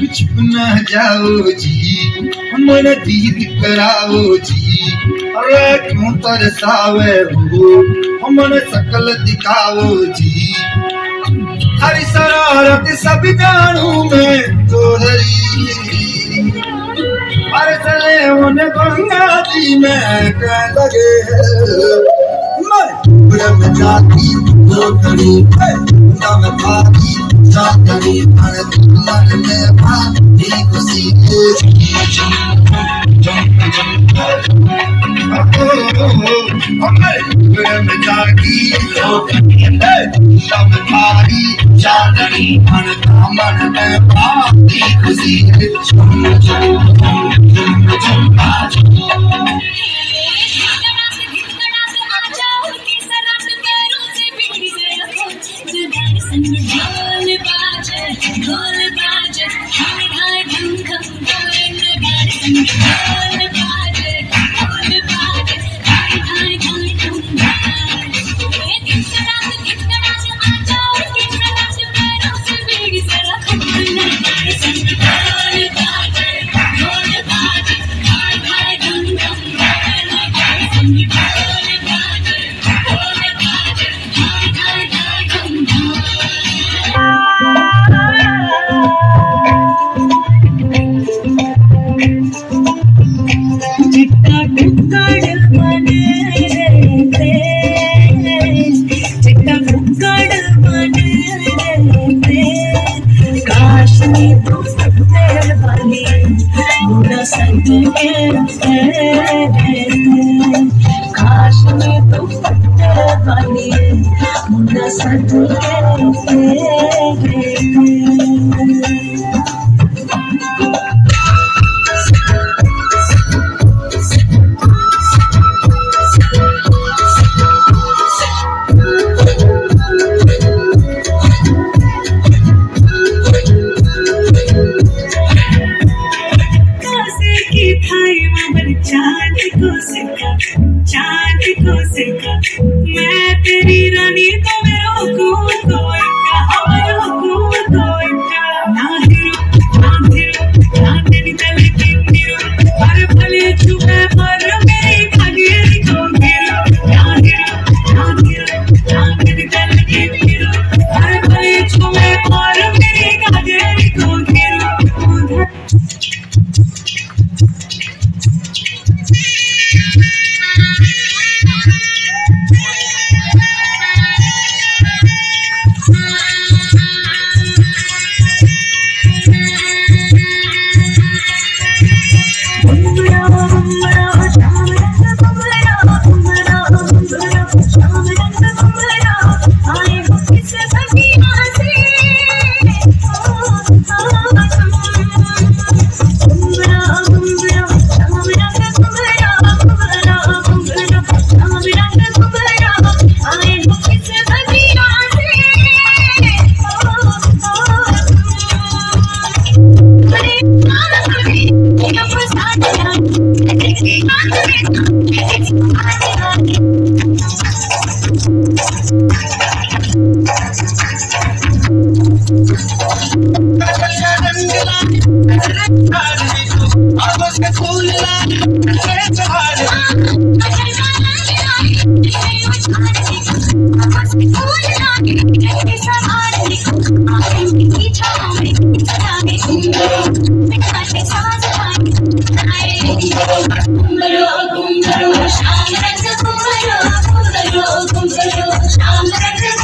छुप न जाओ जी, मन दीद कराओ जी। अरे क्यों तरसावे हो, मन शकल दिखाओ जी। हरी शरारत सब जानू मैं तोहरी, अरे चले उन गंगा जी में कह लगे मैं जाती लोकड़ी नम भागी जातरी मन में भाती खुशी मैं जागी लोकड़ी नम भागी जातरी मन में भाती खुशी Sham